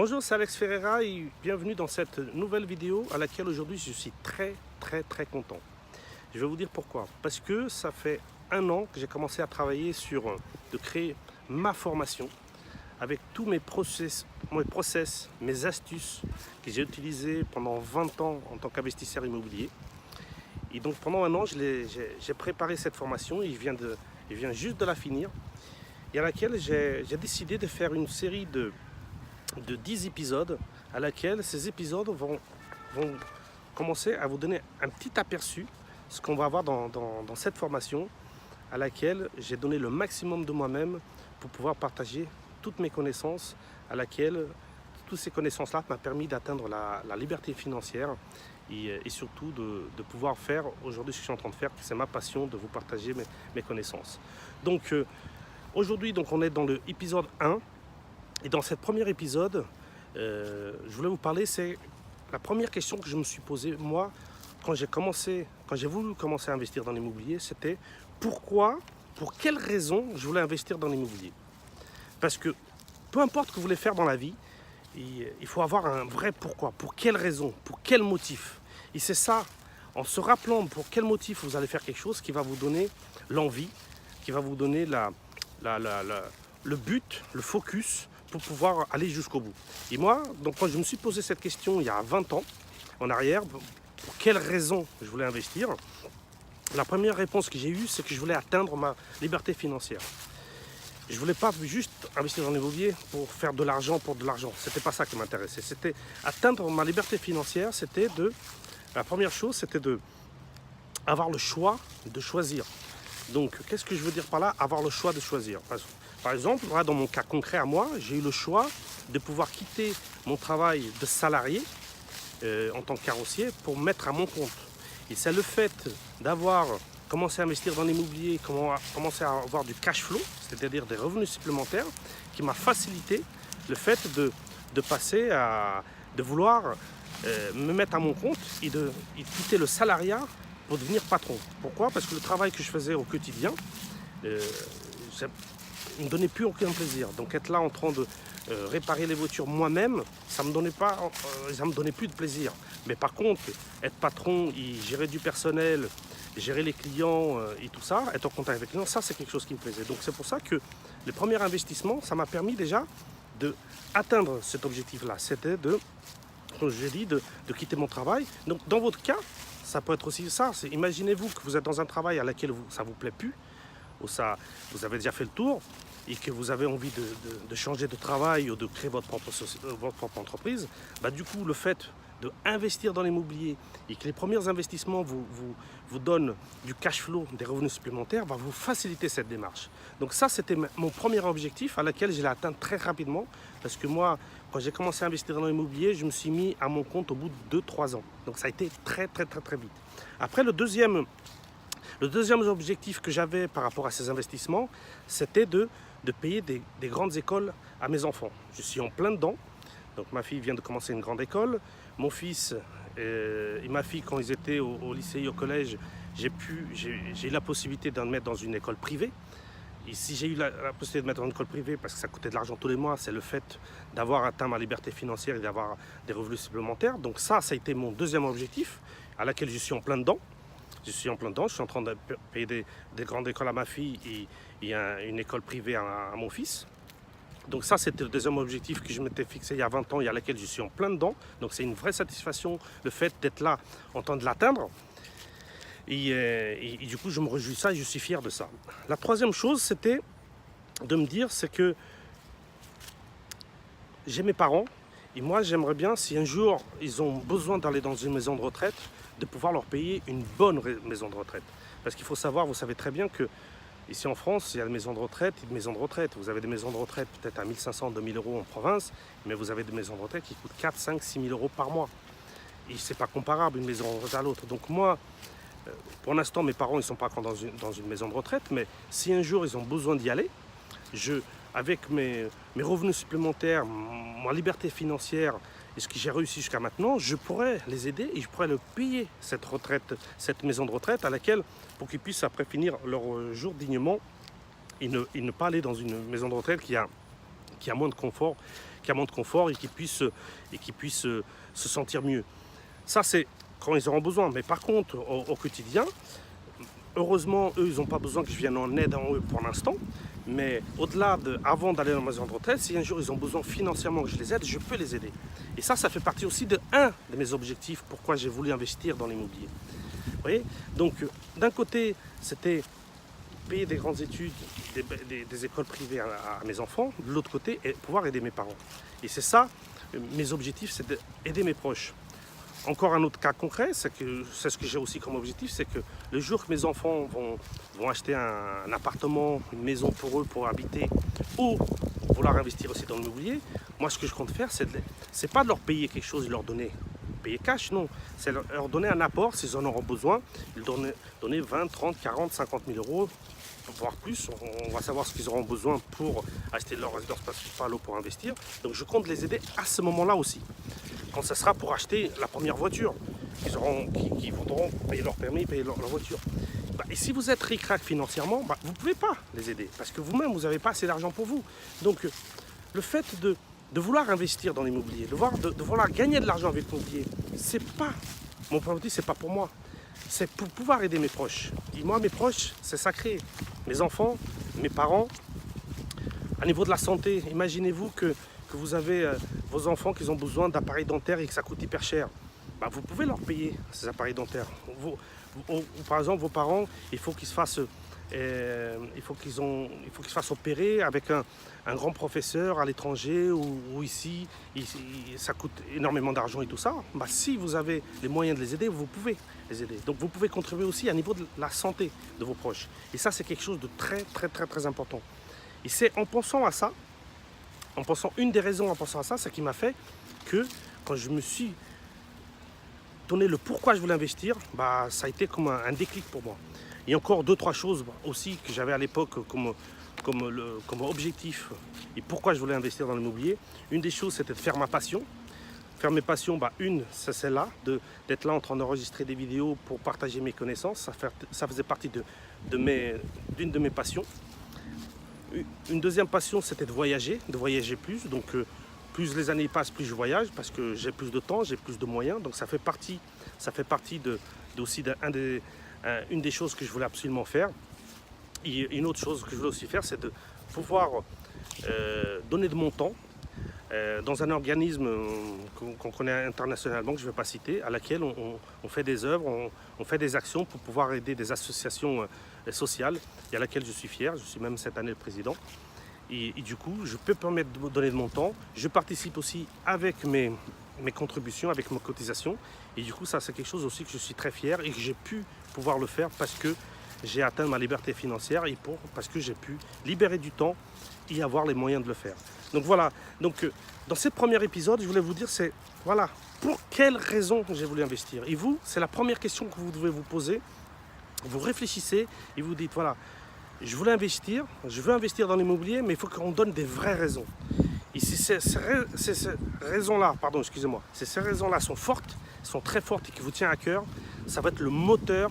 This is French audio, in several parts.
Bonjour, c'est Alex Ferreira et bienvenue dans cette nouvelle vidéo à laquelle aujourd'hui je suis très content. Je vais vous dire pourquoi. Parce que ça fait 1 an que j'ai commencé à travailler sur de créer ma formation avec tous mes process, mes astuces que j'ai utilisées pendant 20 ans en tant qu'investisseur immobilier. Et donc pendant 1 an, j'ai préparé cette formation et je viens juste de la finir et à laquelle j'ai décidé de faire une série de 10 épisodes à laquelle ces épisodes vont commencer à vous donner un petit aperçu de ce qu'on va avoir dans cette formation à laquelle j'ai donné le maximum de moi-même pour pouvoir partager toutes mes connaissances, à laquelle toutes ces connaissances-là m'ont permis d'atteindre la liberté financière et surtout de pouvoir faire aujourd'hui ce que je suis en train de faire, c'est ma passion de vous partager mes connaissances. Donc aujourd'hui on est dans l'épisode 1. Et dans ce premier épisode, je voulais vous parler, c'est la première question que je me suis posée, moi, quand j'ai voulu commencer à investir dans l'immobilier, c'était pourquoi, pour quelles raisons je voulais investir dans l'immobilier. Parce que peu importe ce que vous voulez faire dans la vie, il faut avoir un vrai pourquoi, pour quelles raisons, pour quel motif. Et c'est ça, en se rappelant pour quel motif vous allez faire quelque chose, qui va vous donner l'envie, qui va vous donner le but, le focus, pour pouvoir aller jusqu'au bout. Et moi, donc quand je me suis posé cette question il y a 20 ans en arrière, pour quelles raisons je voulais investir, la première réponse que j'ai eue, c'est que je voulais atteindre ma liberté financière. Je ne voulais pas juste investir dans l'immobilier pour faire de l'argent pour de l'argent. C'était pas ça qui m'intéressait. C'était atteindre ma liberté financière, la première chose, c'était avoir le choix de choisir. Donc, qu'est-ce que je veux dire par là? Avoir le choix de choisir. Par exemple, dans mon cas concret à moi, j'ai eu le choix de pouvoir quitter mon travail de salarié en tant que carrossier pour me mettre à mon compte. Et c'est le fait d'avoir commencé à investir dans l'immobilier, commencé à avoir du cash flow, c'est-à-dire des revenus supplémentaires, qui m'a facilité le fait de passer de vouloir me mettre à mon compte et de quitter le salariat pour devenir patron. Pourquoi? Parce que le travail que je faisais au quotidien, il ne me donnait plus aucun plaisir. Donc être là en train de réparer les voitures moi-même, ça me donnait plus de plaisir. Mais par contre, être patron, gérer du personnel, gérer les clients et tout ça, être en contact avec les clients, ça c'est quelque chose qui me plaisait. Donc c'est pour ça que les premiers investissements, ça m'a permis déjà d'atteindre cet objectif-là. C'était comme je l'ai dit, de quitter mon travail. Donc dans votre cas, ça peut être aussi ça. Imaginez-vous que vous êtes dans un travail à laquelle ça ne vous plaît plus, où vous avez déjà fait le tour et que vous avez envie de changer de travail ou de créer votre propre entreprise, du coup, le fait d'investir dans l'immobilier et que les premiers investissements vous donnent du cash flow, des revenus supplémentaires, va vous faciliter cette démarche. Donc ça, c'était mon premier objectif à laquelle je l'ai atteint très rapidement parce que moi, quand j'ai commencé à investir dans l'immobilier, je me suis mis à mon compte au bout de 2-3 ans. Donc ça a été très vite. Après, le deuxième objectif que j'avais par rapport à ces investissements, c'était de payer des grandes écoles à mes enfants. Je suis en plein dedans. Donc ma fille vient de commencer une grande école. Mon fils et ma fille, quand ils étaient au lycée et au collège, j'ai eu la possibilité de les mettre dans une école privée. Et si j'ai eu la possibilité de mettre dans une école privée, parce que ça coûtait de l'argent tous les mois, c'est le fait d'avoir atteint ma liberté financière et d'avoir des revenus supplémentaires. Donc ça a été mon deuxième objectif, à laquelle je suis en plein dedans. Je suis en train de payer des grandes écoles à ma fille et une école privée à mon fils. Donc ça, c'était le deuxième objectif que je m'étais fixé il y a 20 ans et à laquelle je suis en plein dedans. Donc c'est une vraie satisfaction, le fait d'être là en train de l'atteindre. Et du coup, je me réjouis de ça et je suis fier de ça. La troisième chose, c'était de me dire, c'est que j'ai mes parents. Et moi, j'aimerais bien, si un jour, ils ont besoin d'aller dans une maison de retraite, de pouvoir leur payer une bonne maison de retraite. Parce qu'il faut savoir, vous savez très bien que ici en France, il y a des maisons de retraite et des maisons de retraite. Vous avez des maisons de retraite peut-être à 1 500, 2 000 euros en province, mais vous avez des maisons de retraite qui coûtent 4, 5, 6 000 euros par mois. Et c'est pas comparable une maison de retraite à l'autre. Donc moi, pour l'instant, mes parents, ils ne sont pas encore dans une maison de retraite, mais si un jour ils ont besoin d'y aller, avec mes revenus supplémentaires, ma liberté financière et ce que j'ai réussi jusqu'à maintenant, je pourrais les aider et je pourrais leur payer cette maison de retraite à laquelle, pour qu'ils puissent après finir leur jour dignement et ne pas aller dans une maison de retraite qui a moins de confort qui a moins de confort et qui puissent se sentir mieux. Ça, c'est quand ils auront besoin. Mais par contre, au quotidien, heureusement, eux, ils n'ont pas besoin que je vienne en aide en eux pour l'instant. Mais au-delà avant d'aller dans ma maison de retraite, si un jour ils ont besoin financièrement que je les aide, je peux les aider. Et ça fait partie aussi de un de mes objectifs, pourquoi j'ai voulu investir dans l'immobilier. Vous voyez? Donc, d'un côté, c'était payer des grandes études, des écoles privées à mes enfants. De l'autre côté, pouvoir aider mes parents. Et c'est ça, mes objectifs, c'est d'aider mes proches. Encore un autre cas concret, c'est ce que j'ai aussi comme objectif, c'est que le jour que mes enfants vont acheter un appartement, une maison pour eux, pour habiter, ou vouloir investir aussi dans l'immobilier, moi ce que je compte faire, c'est pas de leur payer quelque chose, de leur donner payer cash, non. C'est leur donner un apport s'ils en auront besoin, donner 20, 30, 40, 50 000 euros, voire plus. On va savoir ce qu'ils auront besoin pour acheter leur résidence principale ou pour investir. Donc je compte les aider à ce moment-là aussi. Quand ce sera pour acheter la première voiture, qui voudront payer leur permis, payer leur voiture. Et si vous êtes ric-rac financièrement, vous ne pouvez pas les aider, parce que vous-même, vous n'avez pas assez d'argent pour vous. Donc, le fait de vouloir investir dans l'immobilier, de vouloir gagner de l'argent avec l'immobilier, c'est pas, mon objectif, c'est pas pour moi. C'est pour pouvoir aider mes proches. Et moi, mes proches, c'est sacré. Mes enfants, mes parents, à niveau de la santé, imaginez-vous que vous avez vos enfants qui ont besoin d'appareils dentaires et que ça coûte hyper cher. Vous pouvez leur payer ces appareils dentaires. Par exemple, vos parents, il faut qu'ils se fassent, opérer avec un grand professeur à l'étranger ou ici. Ça coûte énormément d'argent et tout ça. Si vous avez les moyens de les aider, vous pouvez les aider. Donc vous pouvez contribuer aussi à niveau de la santé de vos proches. Et ça, c'est quelque chose de très, très, très, très important. Et c'est en pensant à ça, une des raisons en pensant à ça, c'est qui m'a fait que quand je me suis donné le pourquoi je voulais investir, ça a été comme un déclic pour moi. Il y a encore 2-3 choses aussi que j'avais à l'époque comme objectif et pourquoi je voulais investir dans l'immobilier. Une des choses, c'était de faire ma passion. Faire mes passions, une, c'est celle-là, d'être là en train d'enregistrer des vidéos pour partager mes connaissances. Ça faisait partie d'une de mes passions. Une deuxième passion, c'était de voyager plus. Donc, plus les années passent, plus je voyage parce que j'ai plus de temps, j'ai plus de moyens. Donc, ça fait partie aussi une des choses que je voulais absolument faire. Et une autre chose que je voulais aussi faire, c'est de pouvoir donner de mon temps dans un organisme qu'on connaît internationalement, que je ne vais pas citer, à laquelle on fait des œuvres, on fait des actions pour pouvoir aider des associations sociales, et à laquelle je suis fier. Je suis même cette année le président. Et du coup, je peux permettre de donner de mon temps. Je participe aussi avec mes contributions, avec mes cotisations. Et du coup, ça, c'est quelque chose aussi que je suis très fier et que j'ai pu pouvoir le faire parce que j'ai atteint ma liberté financière et parce que j'ai pu libérer du temps et avoir les moyens de le faire. Donc voilà, dans ce premier épisode, je voulais vous dire, c'est voilà, pour quelles raisons j'ai voulu investir. Et vous, c'est la première question que vous devez vous poser. Vous réfléchissez et vous dites, voilà, je veux investir dans l'immobilier, mais il faut qu'on donne des vraies raisons. Et si ces raisons-là, si ces raisons-là sont fortes, sont très fortes et qui vous tiennent à cœur, ça va être le moteur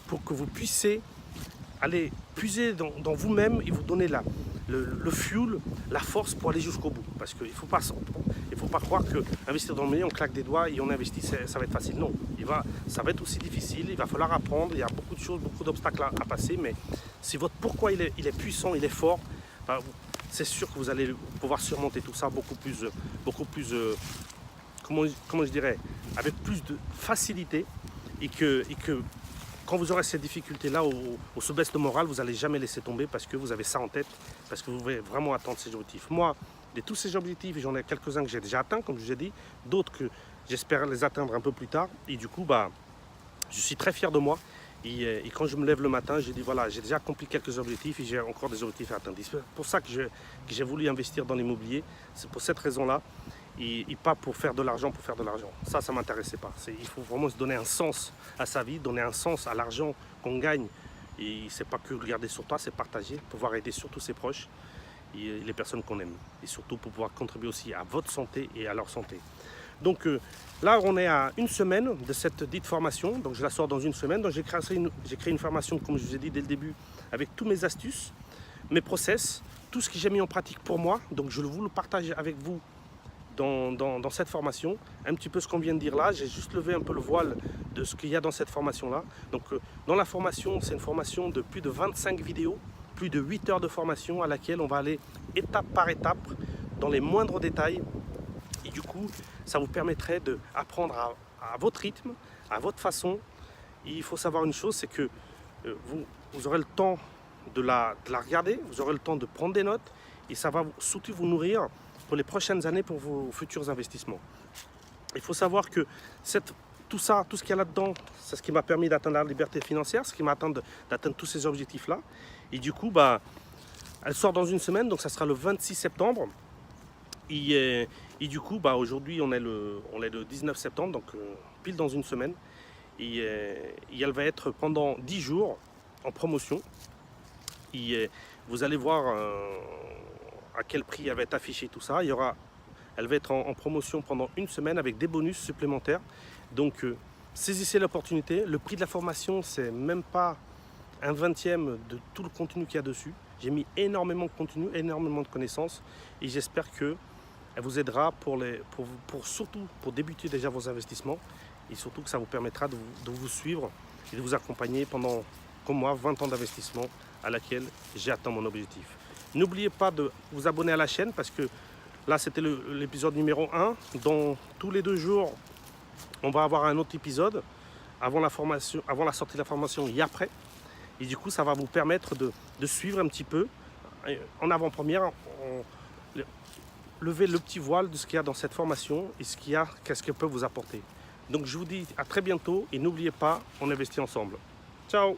pour que vous puissiez aller puiser dans vous-même et vous donner le fuel, la force pour aller jusqu'au bout. Parce qu'il ne faut pas croire qu'investir dans le milieu, on claque des doigts et on investit, ça va être facile. Non, ça va être aussi difficile, il va falloir apprendre, il y a beaucoup de choses, beaucoup d'obstacles à passer, mais si votre pourquoi il est puissant, il est fort, c'est sûr que vous allez pouvoir surmonter tout ça beaucoup plus comment je dirais, avec plus de facilité et que quand vous aurez ces difficultés-là ou ce baisse de morale, vous n'allez jamais laisser tomber parce que vous avez ça en tête, parce que vous voulez vraiment atteindre ces objectifs. Moi, de tous ces objectifs, j'en ai quelques-uns que j'ai déjà atteints, comme je vous ai dit, d'autres que j'espère les atteindre un peu plus tard. Et du coup, je suis très fier de moi. Et quand je me lève le matin, je dis voilà, j'ai déjà accompli quelques objectifs et j'ai encore des objectifs à atteindre. C'est pour ça que j'ai voulu investir dans l'immobilier. C'est pour cette raison-là. Et pas pour faire de l'argent pour faire de l'argent. Ça ne m'intéressait pas. Il faut vraiment se donner un sens à sa vie, donner un sens à l'argent qu'on gagne. Et c'est pas que le garder sur toi, c'est partager, pouvoir aider surtout ses proches et les personnes qu'on aime. Et surtout pour pouvoir contribuer aussi à votre santé et à leur santé. Donc là, on est à une semaine de cette dite formation. Donc je la sors dans une semaine. Donc j'ai créé une formation, comme je vous ai dit dès le début, avec tous mes astuces, mes process, tout ce que j'ai mis en pratique pour moi. Donc je vous le partage avec vous dans cette formation. Un petit peu ce qu'on vient de dire là, j'ai juste levé un peu le voile de ce qu'il y a dans cette formation-là. Donc dans la formation, c'est une formation de plus de 25 vidéos, plus de 8 heures de formation à laquelle on va aller étape par étape dans les moindres détails. Et du coup, ça vous permettrait d'apprendre à votre rythme, à votre façon. Et il faut savoir une chose, c'est que vous aurez le temps de la regarder, vous aurez le temps de prendre des notes et ça va surtout vous nourrir pour les prochaines années pour vos futurs investissements. Il faut savoir que tout ce qu'il y a là-dedans, c'est ce qui m'a permis d'atteindre la liberté financière, ce qui m'a permis d'atteindre tous ces objectifs-là. Et du coup, elle sort dans une semaine, donc ça sera le 26 septembre. Et du coup, aujourd'hui, on est le 19 septembre, donc pile dans une semaine. Et elle va être pendant 10 jours en promotion. Et vous allez voir à quel prix elle va être affichée, tout ça. Elle va être en promotion pendant une semaine avec des bonus supplémentaires. Donc saisissez l'opportunité. Le prix de la formation, c'est même pas un 20e de tout le contenu qu'il y a dessus. J'ai mis énormément de contenu, énormément de connaissances. Et j'espère qu'elle vous aidera surtout pour débuter déjà vos investissements. Et surtout que ça vous permettra de vous suivre et de vous accompagner pendant, comme moi, 20 ans d'investissement à laquelle j'ai atteint mon objectif. N'oubliez pas de vous abonner à la chaîne parce que là, c'était l'épisode numéro 1. Dans tous les 2 jours, on va avoir un autre épisode avant la sortie de la formation et après. Et du coup, ça va vous permettre de suivre un petit peu en avant-première, lever le petit voile de ce qu'il y a dans cette formation et qu'est-ce qu'elle peut vous apporter. Donc, je vous dis à très bientôt et n'oubliez pas, on investit ensemble. Ciao!